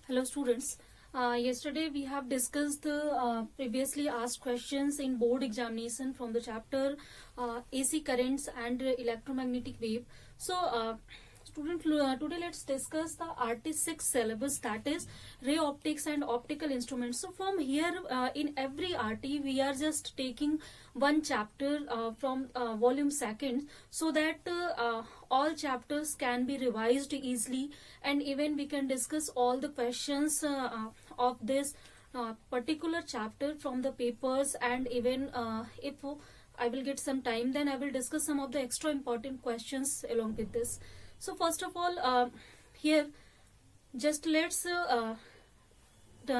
Hello students. Yesterday we have discussed the previously asked questions in board examination from the chapter AC currents and electromagnetic wave. Today let's discuss the RT6 syllabus, that is ray optics and optical instruments. So from here in every RT we are just taking one chapter from volume second, so that all chapters can be revised easily, and even we can discuss all the questions of this particular chapter from the papers, and even if I will get some time, then I will discuss some of the extra important questions along with this. So first of all, here just let's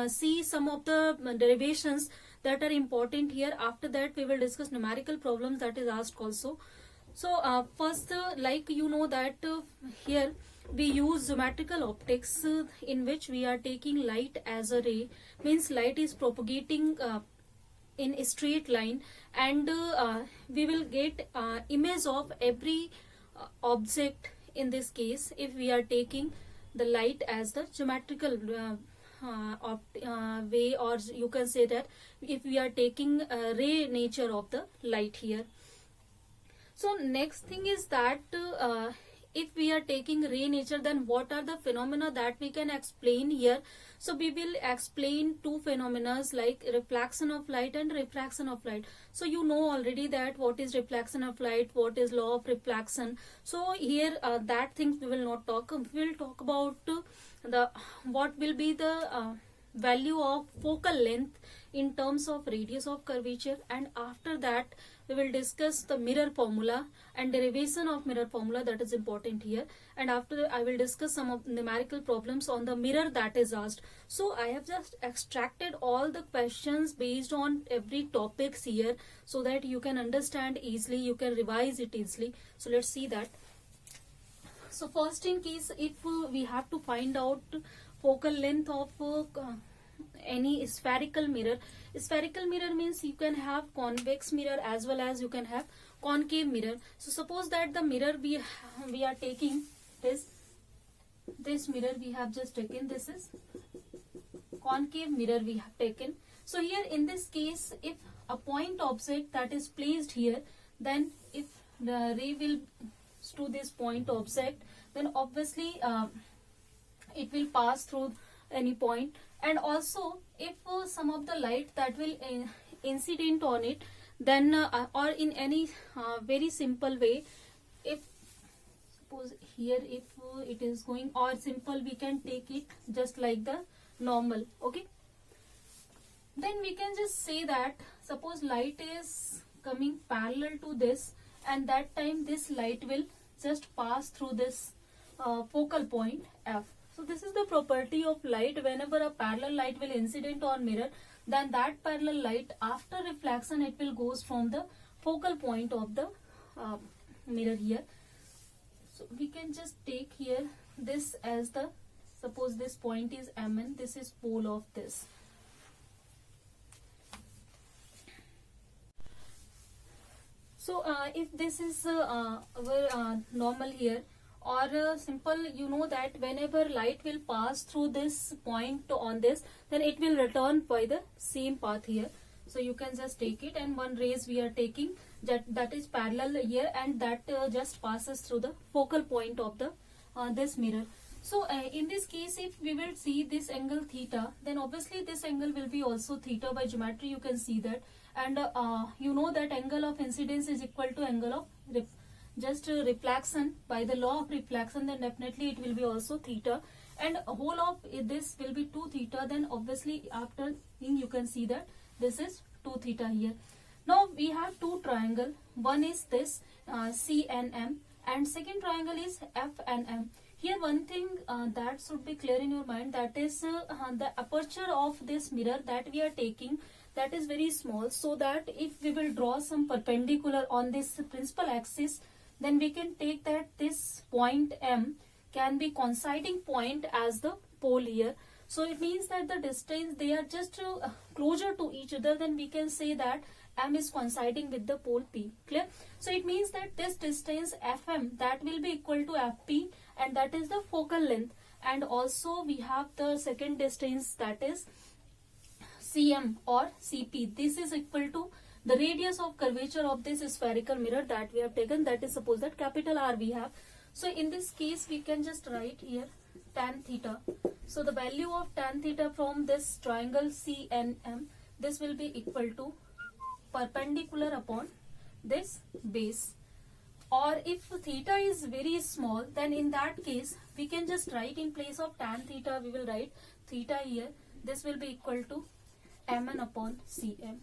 see some of the derivations that are important here. After that we will discuss numerical problems that is asked also. So first, like you know that here we use geometrical optics, in which we are taking light as a ray, means light is propagating in a straight line, and we will get image of every object in this case if we are taking the light as the geometrical way, or you can say that if we are taking ray nature of the light here. So next thing is that if we are taking ray nature, then what are the phenomena that we can explain here? So we will explain two phenomena like reflection of light and refraction of light. So you know already that what is reflection of light, what is law of reflection. So here that things we will not talk. We will talk about the what will be the value of focal length in terms of radius of curvature, and after that we will discuss the mirror formula and derivation of mirror formula, that is important here, and after that I will discuss some of numerical problems on the mirror that is asked. So I have just extracted all the questions based on every topics here, so that you can understand easily, you can revise it easily. So let's see that. So first, in case if we have to find out focal length of any spherical mirror. Spherical mirror means you can have convex mirror as well as you can have concave mirror. So suppose that the mirror we are taking this mirror we have just taken, this is concave mirror we have taken. So here in this case, if a point object that is placed here, then if the ray will to this point object, then obviously it will pass through any point. And also if some of the light that will incident on it, then or in any very simple way, if suppose here if it is going, or simple we can take it just like the normal, okay, then we can just say that suppose light is coming parallel to this, and that time this light will just pass through this focal point F. So this is the property of light. Whenever a parallel light will incident on mirror, then that parallel light after reflection it will goes from the focal point of the mirror here. So we can just take here this as the, suppose this point is Mn, this is pole of this. So if this is our normal here, or simple, you know that whenever light will pass through this point on this, then it will return by the same path here. So you can just take it, and one rays we are taking that is parallel here, and that just passes through the focal point of the this mirror. So in this case, if we will see this angle theta, then obviously this angle will be also theta. By geometry you can see that, and you know that angle of incidence is equal to angle of reflection. By the law of reflection, then definitely it will be also theta, and whole of this will be 2 theta. Then obviously after you can see that this is 2 theta here. Now we have two triangle, one is this C and M, and second triangle is F and M. Here one thing that should be clear in your mind, that is the aperture of this mirror that we are taking, that is very small, so that if we will draw some perpendicular on this principal axis, then we can take that this point M can be coinciding point as the pole here. So it means that the distance they are just closer to each other, then we can say that M is coinciding with the pole P. Clear? So it means that this distance Fm that will be equal to Fp, and that is the focal length. and also we have the second distance, that is CM or CP. This is equal to the radius of curvature of this spherical mirror that we have taken, that is suppose that capital R we have. So in this case we can just write here tan theta. So the value of tan theta from this triangle CNM, this will be equal to perpendicular upon this base. Or if theta is very small, then in that case we can just write in place of tan theta, we will write theta here. This will be equal to Mn upon Cm.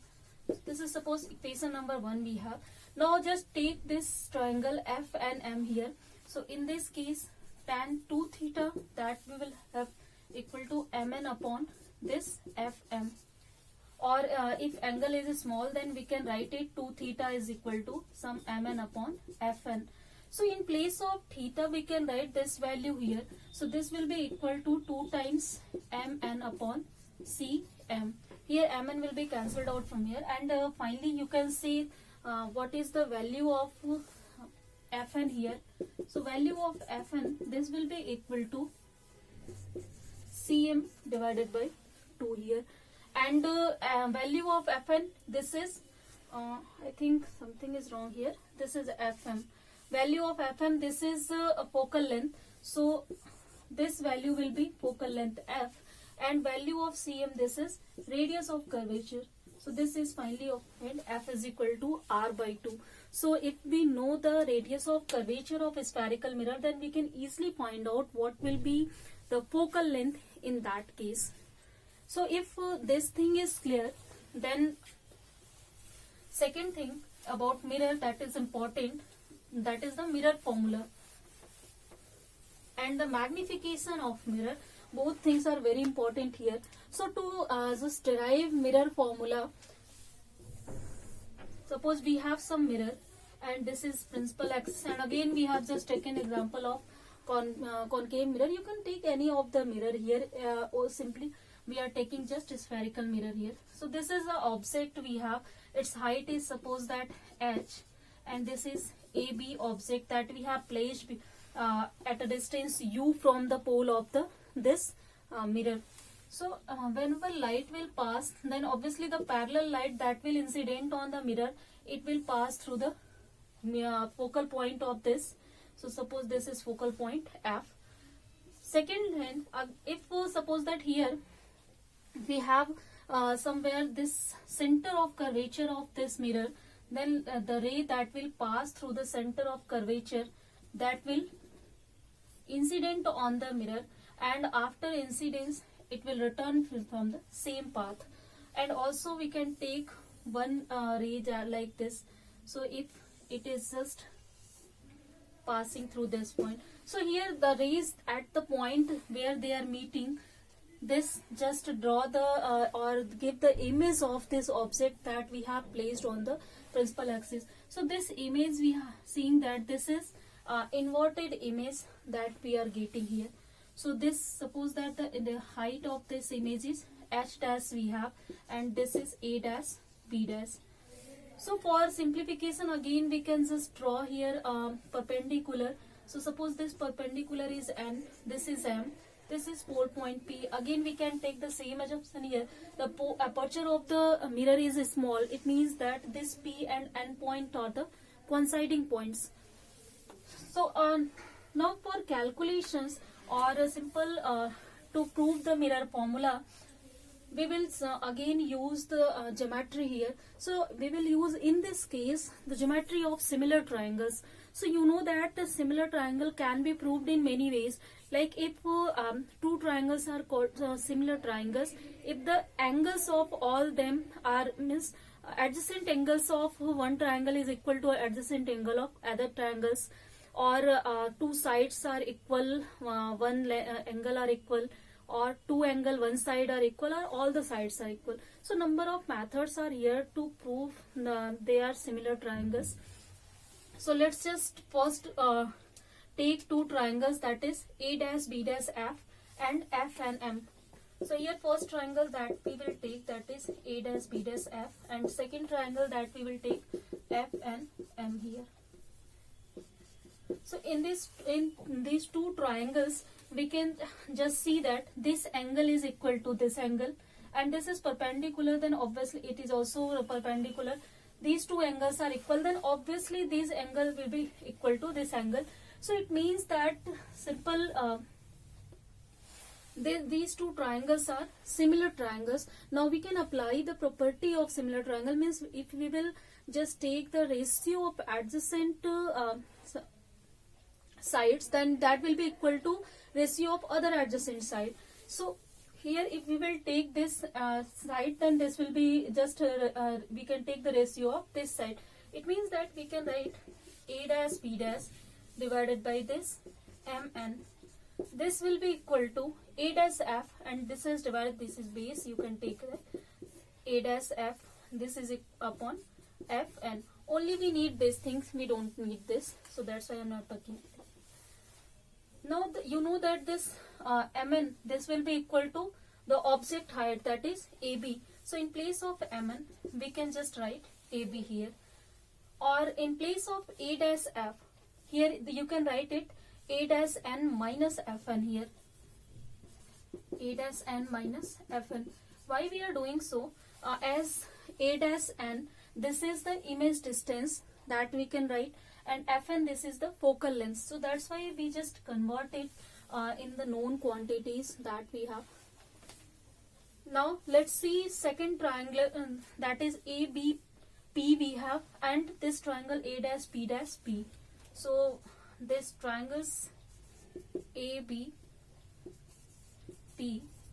This is suppose equation number 1 we have. Now just take this triangle F and M here. So in this case tan 2 theta, that we will have equal to Mn upon this Fm. Or if angle is small, then we can write it 2 theta is equal to some Mn upon Fn. So in place of theta we can write this value here. So this will be equal to 2 times Mn upon Cm. Here Mn will be cancelled out from here, and finally you can see what is the value of Fn here. So value of Fn, this will be equal to Cm divided by 2 here. And value of Fn, this is I think something is wrong here. This is Fm. Value of Fm, this is a focal length. So this value will be focal length F, and value of Cm, this is radius of curvature. So this is finally obtained, F is equal to R by 2. So if we know the radius of curvature of a spherical mirror, then we can easily find out what will be the focal length in that case. So if this thing is clear, then second thing about mirror that is important, that is the mirror formula and the magnification of mirror. Both things are very important here. So to just derive mirror formula, suppose we have some mirror and this is principal axis, and again we have just taken example of concave mirror. You can take any of the mirror here, or simply we are taking just a spherical mirror here. So this is the object we have. Its height is suppose that h, and this is AB object that we have placed at a distance u from the pole of this mirror. So whenever light will pass, then obviously the parallel light that will incident on the mirror, it will pass through the focal point of this. So suppose this is focal point F. Second hand, if suppose that here we have somewhere this center of curvature of this mirror, then the ray that will pass through the center of curvature, that will incident on the mirror, and after incidence it will return from the same path. And also we can take one ray like this. So if it is just passing through this point, so here the rays at the point where they are meeting, this just draw the or give the image of this object that we have placed on the principal axis. So this image we are seeing that this is inverted image that we are getting here. So this suppose that the height of this image is h dash we have, and this is a dash b dash. So for simplification again we can just draw here perpendicular. So suppose this perpendicular is n, this is m, this is pole point P. Again we can take the same assumption here. The aperture of the mirror is small. It means that this P and N point are the coinciding points. So now for calculations or a simple to prove the mirror formula, we will again use the geometry here. So we will use in this case the geometry of similar triangles. So you know that the similar triangle can be proved in many ways. Like if two triangles are called similar triangles, if the angles of all them are means adjacent angles of one triangle is equal to adjacent angle of other triangles, or two sides are equal, one angle are equal, or two angle one side are equal, or all the sides are equal. So number of methods are here to prove they are similar triangles. So let's just first take two triangles, that is A dash B dash F and F and M. So here first triangle that we will take, that is A dash B dash F, and second triangle that we will take F and M here. So in these two triangles we can just see that this angle is equal to this angle, and this is perpendicular, then obviously it is also perpendicular. These two angles are equal, then obviously this angle will be equal to this angle. So it means that simple these two triangles are similar triangles. Now we can apply the property of similar triangle, means if we will just take the ratio of adjacent sides, then that will be equal to ratio of other adjacent side. So here if we will take this side, then this will be just we can take the ratio of this side. It means that we can write a dash b dash divided by this mn. This will be equal to a dash f, and this is divided, this is base, you can take a dash f, this is upon f, and only we need these things, we don't need this, so that's why I'm not talking. Now you know that this mn, this will be equal to the object height, that is AB. So in place of mn, we can just write AB here, or in place of a dash f, here you can write it a dash n minus fn here, a dash n minus fn. Why we are doing so? As a dash n, this is the image distance that we can write, and fn, this is the focal length. So that's why we just convert it in the known quantities that we have. Now let's see second triangle, that is ABP we have, and this triangle A dash B dash P. So this triangles ABP,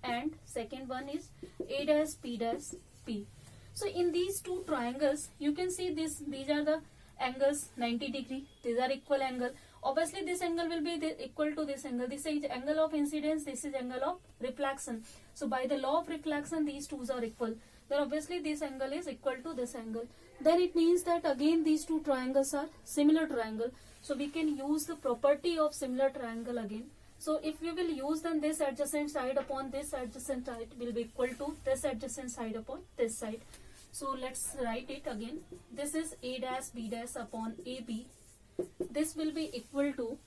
and second one is A dash B dash P. So in these two triangles, you can see these are the angles 90 degree. These are equal angle. Obviously this angle will be equal to this angle. This is angle of incidence, this is angle of reflection. So by the law of reflection, these two are equal. Then obviously this angle is equal to this angle. Then it means that again these two triangles are similar triangle. So we can use the property of similar triangle again. So if we will use, then this adjacent side upon this adjacent side will be equal to this adjacent side upon this side. So let's write it again. This is A dash B dash upon AB. This will be equal to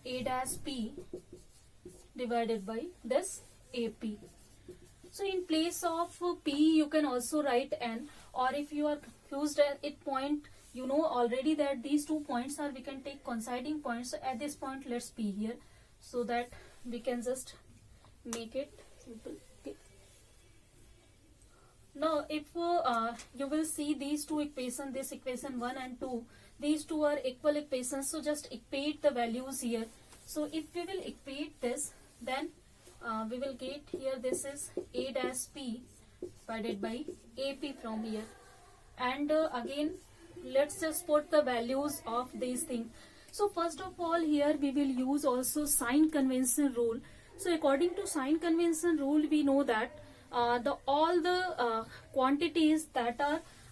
A dash P divided by this AP. So in place of P, you can also write N, or if you are confused at it point, you know already that these 2 points are, we can take coinciding points. So at this point, let's P here, so that we can just make it simple. Okay. Now if you will see these two equations, this equation 1 and 2, these two are equal equations, so just equate the values here. So if we will equate this, then we will get here, this is A dash P divided by AP from here, and again let's just put the values of these things. So first of all, here we will use also sign convention rule. So according to sign convention rule, we know that all the quantities that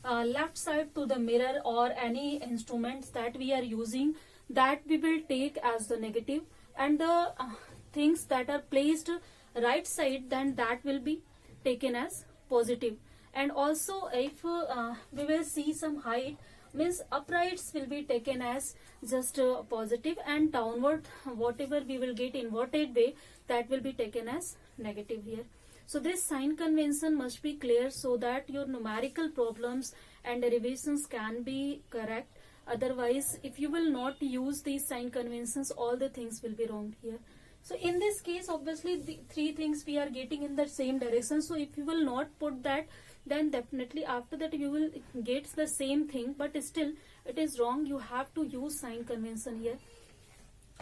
are left side to the mirror or any instruments that we are using, that we will take as the negative, and the things that are placed right side, then that will be taken as positive. And also if we will see some height, means uprights will be taken as just positive, and downward whatever we will get inverted way, that will be taken as negative here. So this sign convention must be clear, so that your numerical problems and derivations can be correct. Otherwise, if you will not use these sign conventions, all the things will be wrong here. So in this case, obviously the 3 things we are getting in the same direction. So if you will not put that, then definitely after that you will get the same thing, but still it is wrong. You have to use sign convention here.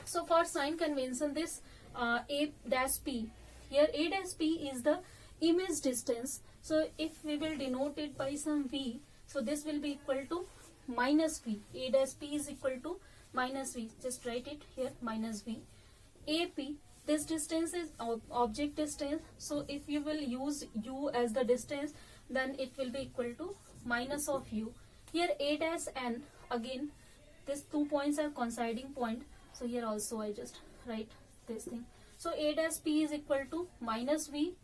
So for sign convention, this A dash P, here A dash P is the image distance. So if we will denote it by some V, so this will be equal to minus V. A dash P is equal to minus V. Just write it here, minus V. AP, this distance is object distance. So if you will use U as the distance, then it will be equal to minus of U. Here A dash N, again these 2 points are coinciding point. So here also I just write this thing. So A dash P is equal to minus V.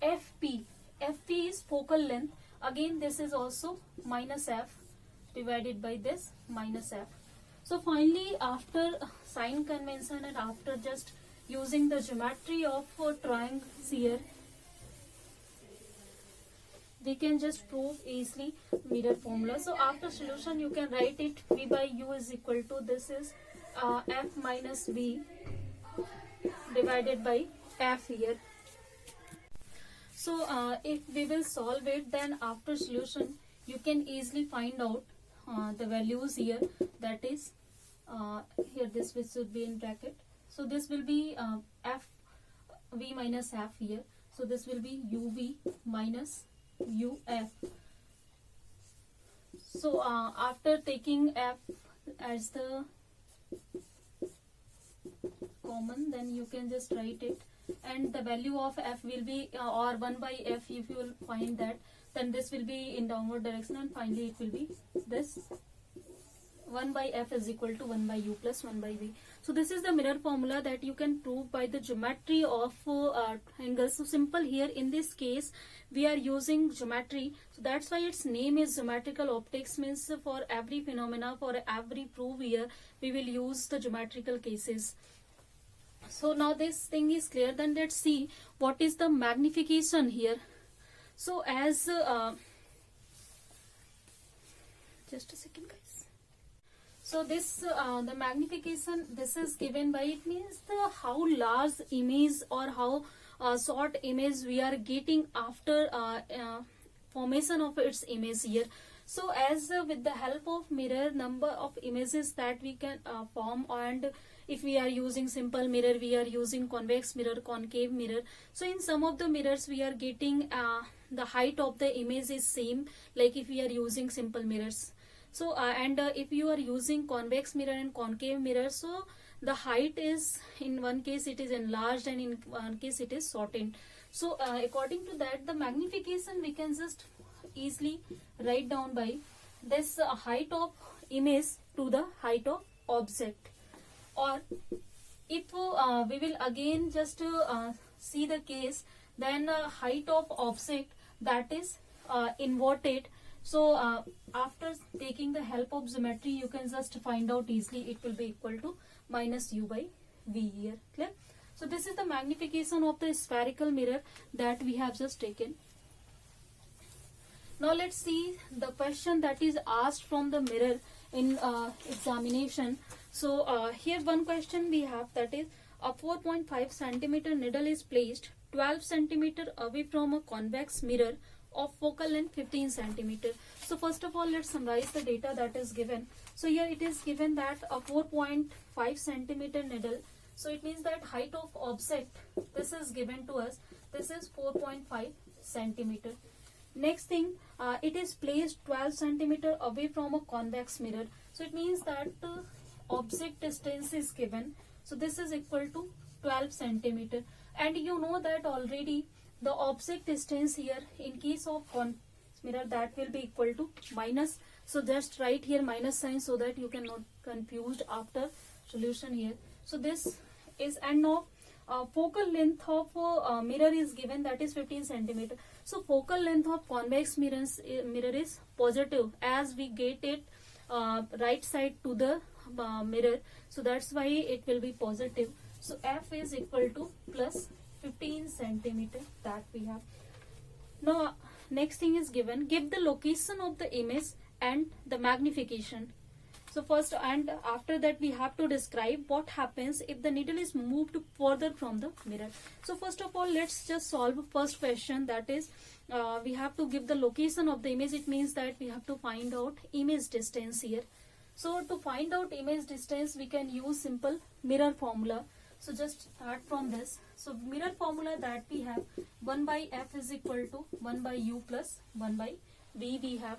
FP, FP is focal length. Again this is also minus F divided by this minus F. So finally, after sign convention and after just using the geometry of triangles here, we can just prove easily mirror formula. So after solution, you can write it V by U is equal to, this is F minus V divided by F here. So if we will solve it, then after solution, you can easily find out the values here. That is, here this will should be in bracket. So this will be F V minus F here. So this will be UV minus UF. So after taking F as the common, then you can just write it, and the value of F will be or 1 by F. If you will find that, then this will be in downward direction, and finally it will be this 1 by F is equal to 1 by U plus 1 by V. So this is the mirror formula that you can prove by the geometry of triangles. So simple here. In this case, we are using geometry. So that's why its name is geometrical optics, means for every phenomena, for every proof here, we will use the geometrical cases. So now this thing is clear. Then let's see what is the magnification here. So as just a second, guys. So this the magnification, this is given by, it means the how large image or how short image we are getting after formation of its image here. So as with the help of mirror, number of images that we can form, and if we are using simple mirror, we are using convex mirror, concave mirror. So in some of the mirrors we are getting the height of the image is same, like if we are using simple mirrors. So if you are using convex mirror and concave mirror, so the height is, in one case it is enlarged and in one case it is shortened. So according to that, the magnification we can just easily write down by this height of image to the height of object. Or if we will again just see the case, then height of object, that is inverted. So after taking the help of geometry, you can just find out easily, it will be equal to minus U by V here. Clear? So this is the magnification of the spherical mirror that we have just taken. Now let's see the question that is asked from the mirror in examination. So here one question we have, that is, a 4.5 centimeter needle is placed 12 centimeter away from a convex mirror of focal length 15 centimeter. So first of all, let's summarize the data that is given. So here it is given that a 4.5 centimeter needle. So it means that height of object, this is given to us. This is 4.5 centimeter. Next thing, it is placed 12 centimeter away from a convex mirror. So it means that object distance is given. So this is equal to 12 centimeter. And you know that already the object distance here in case of convex mirror, that will be equal to minus. So just write here minus sign so that you cannot confused after solution here. So this is, and now focal length of mirror is given, that is 15 centimeter. So focal length of convex mirror is positive, as we get it right side to the mirror. So that's why it will be positive. So F is equal to plus 15 centimeter that we have. Now next thing is given, give the location of the image and the magnification. So first and after that we have to describe what happens if the needle is moved further from the mirror. So first of all, let's just solve first question, that is we have to give the location of the image. It means that we have to find out image distance here. So to find out image distance, we can use simple mirror formula. So just start from this. So mirror formula that we have, 1 by F is equal to 1 by U plus 1 by V we have.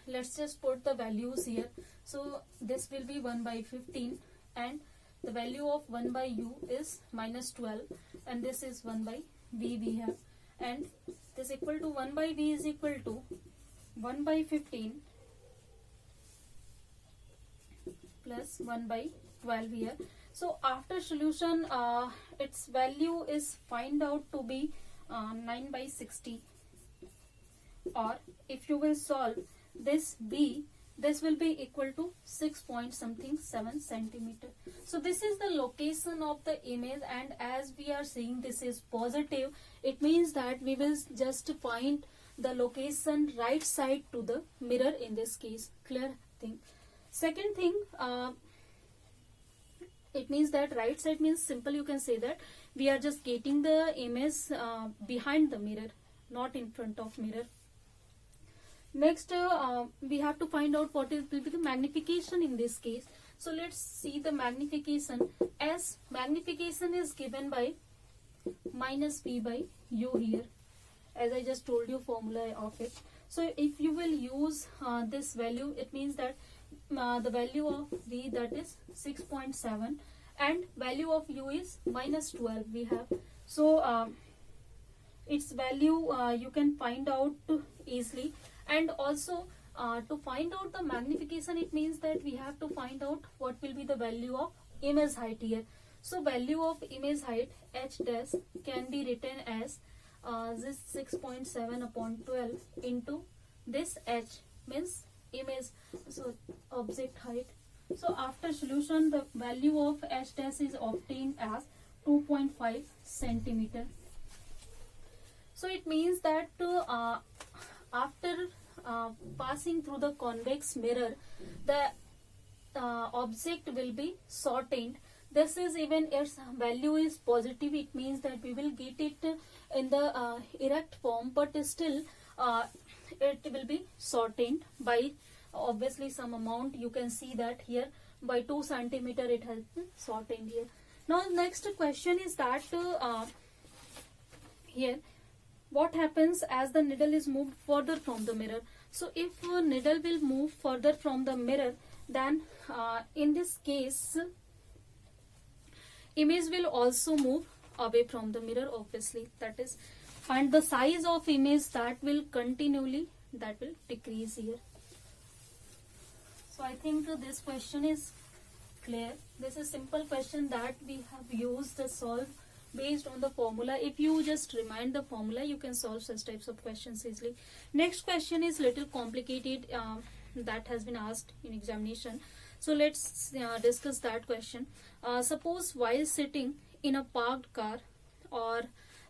Let's just put the values here. So this will be 1 by 15, and the value of 1 by U is minus 12, and this is 1 by V we have, and this equal to 1 by V is equal to 1 by 15 plus 1 by 12 here. So after solution, its value is find out to be 9 by 60, or if you will solve this B, this will be equal to 6 point something 7 centimeter. So this is the location of the image, and as we are seeing this is positive, it means that we will just find the location right side to the mirror in this case. Clear thing. Second thing, it means that right side means simple, you can say that we are just getting the image behind the mirror, not in front of mirror. Next, we have to find out what will be the magnification in this case. So let's see the magnification. As magnification is given by minus p by u here, as I just told you formula of it. So if you will use this value, it means that the value of v, that is 6.7, and value of u is minus 12 we have. So its value you can find out easily. And also to find out the magnification, it means that we have to find out what will be the value of image height here. So value of image height h dash can be written as this 6.7 upon 12 into this h, means image, so object height. So after solution, the value of h dash is obtained as 2.5 centimeter. So it means that after passing through the convex mirror, the object will be shortened. This is, even its value is positive, it means that we will get it in the erect form, but still it will be shortened by obviously some amount. You can see that here by 2 centimeter it has been shortened here. Now next question is that here what happens as the needle is moved further from the mirror. So if needle will move further from the mirror, then in this case image will also move away from the mirror, obviously, that is, and the size of image that will continually, that will decrease here. So I think this question is clear. This is simple question that we have used to solve based on the formula. If you just remind the formula, you can solve such types of questions easily. Next question is little complicated, that has been asked in examination. So let's discuss that question. Suppose while sitting in a parked car, or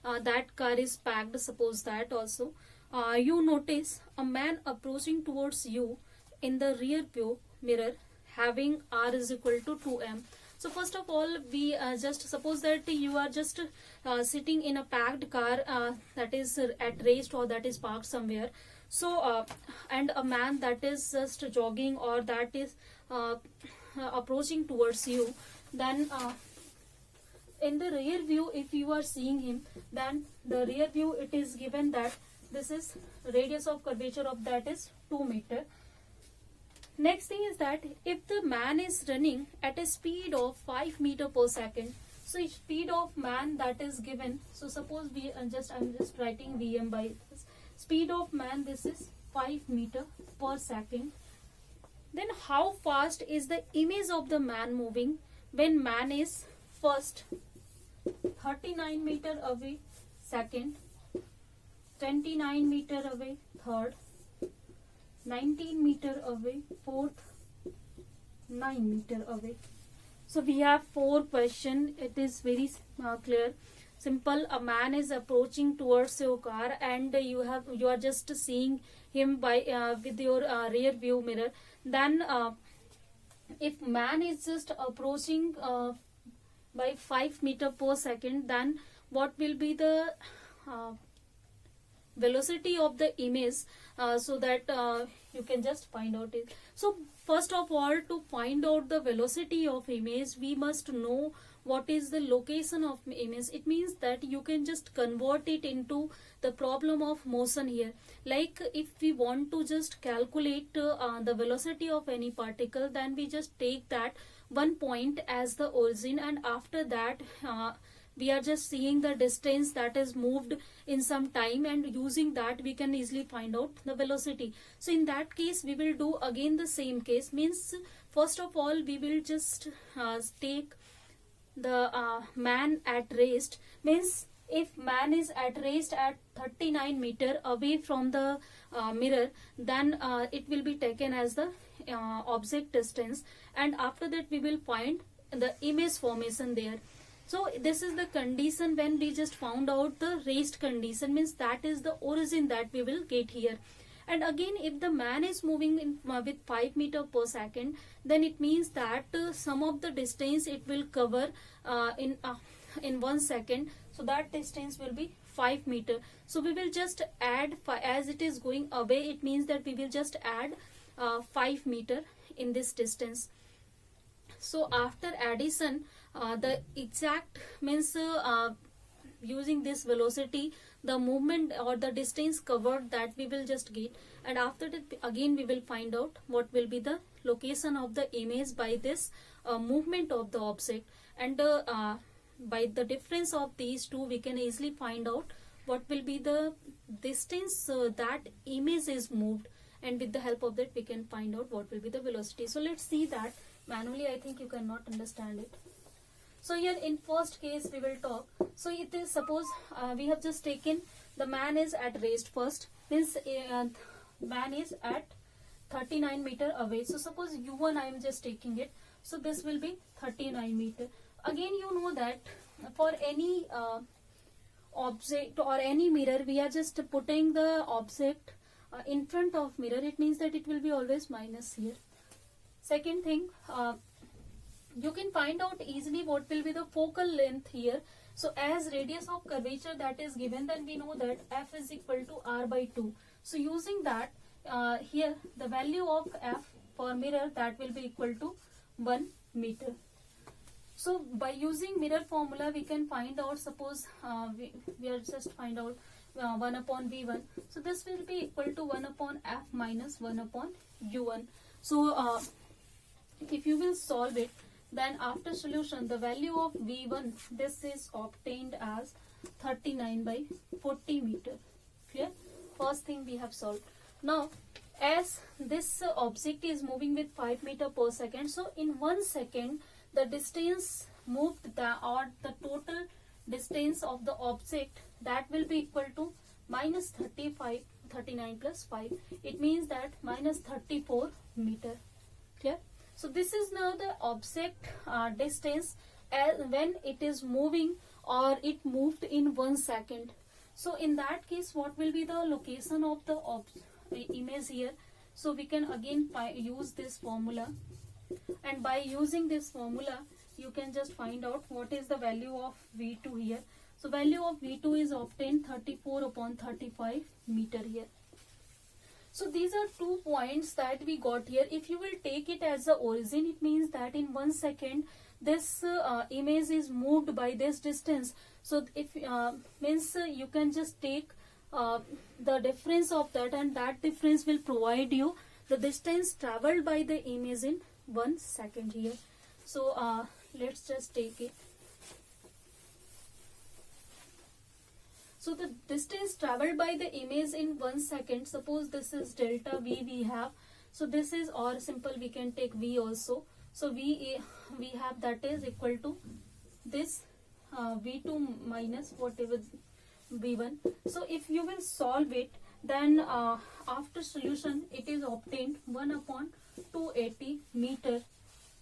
that car is packed, suppose that also, you notice a man approaching towards you in the rear view mirror having r is equal to 2m. So first of all, we just suppose that you are just sitting in a packed car that is at rest, or that is parked somewhere. So and a man that is just jogging, or that is approaching towards you, then in the rear view, if you are seeing him, then the rear view, it is given that this is radius of curvature of that is 2 meter. Next thing is that if the man is running at a speed of 5 meter per second, so speed of man that is given, so suppose we I'm just writing Vm by this. Speed of man, this is 5 meter per second. Then how fast is the image of the man moving when man is first 39 meter away, second 29 meter away, third 19 meter away, fourth 9 meter away. So we have 4 questions. It is very clear, simple. A man is approaching towards your car, and you are just seeing him by with your rear view mirror. Then if man is just approaching by 5 meter per second, then what will be the velocity of the image, so that you can just find out it. So first of all, to find out the velocity of image, we must know what is the location of image. It means that you can just convert it into the problem of motion here. Like if we want to just calculate the velocity of any particle, then we just take that one point as the origin, and after that we are just seeing the distance that is moved in some time, and using that we can easily find out the velocity. So in that case, we will do again the same case. Means first of all, we will just take the man at rest. Means if man is at rest at 39 meter away from the mirror, then it will be taken as the object distance, and after that we will find the image formation there. So this is the condition when we just found out the raised condition, means that is the origin that we will get here. And again, if the man is moving in, with 5 meter per second, then it means that some of the distance it will cover in 1 second. So that distance will be 5 meter. So we will just add, as it is going away, it means that we will just add 5 meter in this distance. So after addition, the exact means using this velocity, the movement or the distance covered, that we will just get. And after that again we will find out what will be the location of the image by this movement of the object. And by the difference of these two, we can easily find out what will be the distance that image is moved, and with the help of that we can find out what will be the velocity. So let's see that manually. I think you cannot understand it. So here in first case we will talk. So it is, suppose we have just taken the man is at raised first, means man is at 39 meter away. So suppose u1 I am just taking it, so this will be 39 meter. Again, you know that for any object or any mirror, we are just putting the object in front of mirror. It means that it will be always minus here. Second thing, you can find out easily what will be the focal length here. So as radius of curvature that is given, then we know that f is equal to r by 2. So using that, here the value of f for mirror, that will be equal to 1 meter. So by using mirror formula we can find out, suppose we are just find out 1 upon v1. So this will be equal to 1 upon f minus 1 upon u1. So if you will solve it, then after solution the value of v1, this is obtained as 39 by 40 meter. Clear? First thing we have solved. Now as this object is moving with 5 meter per second, so in 1 second the distance moved, or the total distance of the object, that will be equal to minus 39 plus 5. It means that minus 34 meter. Clear? So this is now the object distance when it is moving, or it moved in 1 second. So in that case, what will be the location of the image here? So we can again use this formula, and by using this formula you can just find out what is the value of v2 here. So value of v2 is obtained 34 upon 35 meter here. So these are 2 points that we got here. If you will take it as the origin, it means that in 1 second this image is moved by this distance. So if means you can just take the difference of that, and that difference will provide you the distance traveled by the image in 1 second here. So let's just take it. So the distance traveled by the image in 1 second, suppose this is delta v we have. So this is, or simple we can take v also. So v we have, that is equal to this v2 minus whatever v1. So if you will solve it, then after solution it is obtained 1 upon 280 meter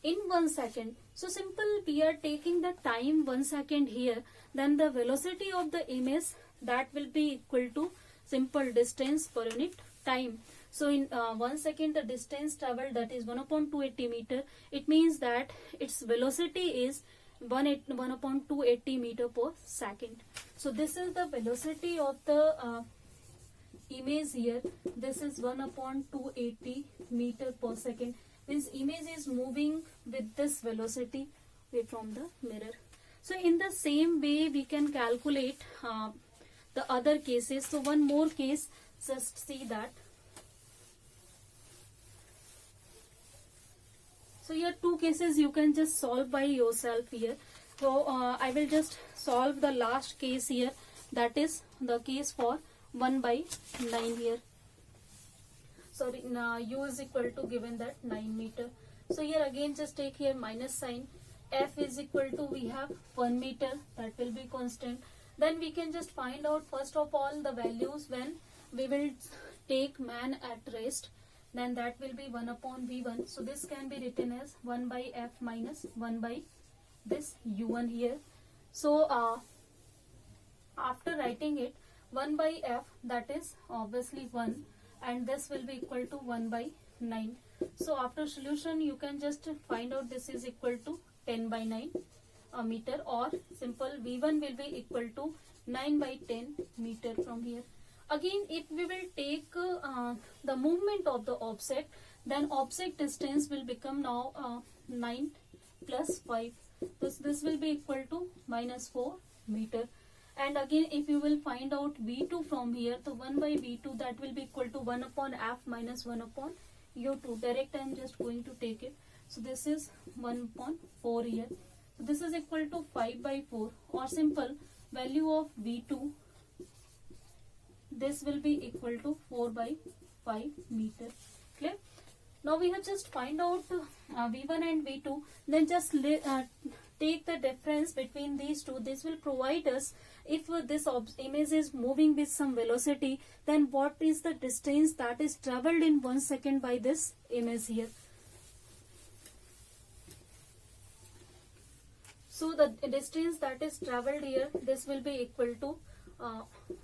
in 1 second. So simple, we are taking the time 1 second here, then the velocity of the image, that will be equal to simple distance per unit time. So in 1 second the distance traveled, that is 1 upon 280 meter. It means that its velocity is 1 upon 280 meter per second. So this is the velocity of the image here. This is 1 upon 280 meter per second. Means image is moving with this velocity away from the mirror. So in the same way we can calculate the other cases. So one more case, just see that. So here 2 cases you can just solve by yourself here. So I will just solve the last case here, that is the case for 1 by 9 here. Sorry, u is equal to given that 9 meter. So here again just take here minus sign. F is equal to, we have 1 meter, that will be constant. Then we can just find out first of all the values when we will take man at rest. then that will be 1 upon V1. So this can be written as 1 by F minus 1 by this U1 here. So after writing it, 1 by F, that is obviously 1, and this will be equal to 1 by 9. So after solution you can just find out this is equal to 10 by 9 meter, or simple V1 will be equal to 9 by 10 meter from here. Again, if we will take the movement of the offset, then offset distance will become now 9 plus 5. This will be equal to minus 4 meter. And again, if you will find out V2 from here, so 1 by V2, that will be equal to 1 upon F minus 1 upon U2. Direct I am just going to take it. So this is 1 upon 4 here. So this is equal to 5 by 4, or simple value of V2. This will be equal to 4 by 5 meter. Clear? Now we have just find out V1 and V2. Then just take the difference between these two. This will provide us, if this image is moving with some velocity, then what is the distance that is traveled in 1 second by this image here. So the distance that is traveled here, this will be equal to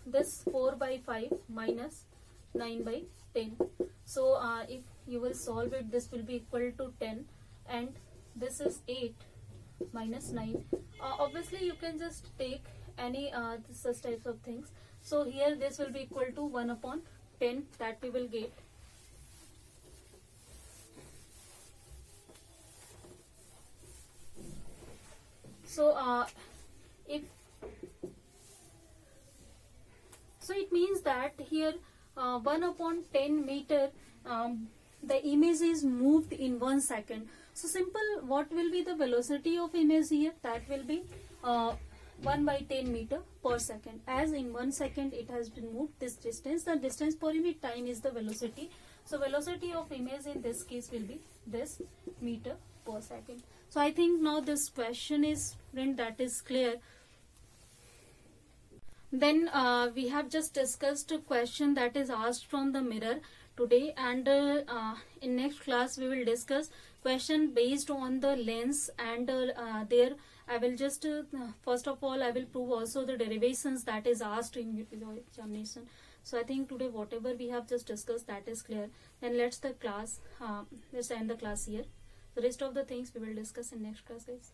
this 4 by 5 minus 9 by 10. So if you will solve it, this will be equal to 10, and this is 8 minus 9. Obviously you can just take any such types of things. So here this will be equal to 1 upon 10 that we will get. So so it means that here 1 upon 10 meter, the image is moved in 1 second. So simple, what will be the velocity of image here? That will be 1 by 10 meter per second. As in 1 second it has been moved this distance, the distance per unit time is the velocity. So velocity of image in this case will be this meter per second. So I think now this question is, friend, that is clear. Then we have just discussed a question that is asked from the mirror today, and in next class we will discuss question based on the lens, and there I will just first of all I will prove also the derivations that is asked in your examination. So I think today whatever we have just discussed, that is clear. Then let's end the class here. The rest of the things we will discuss in next class, guys.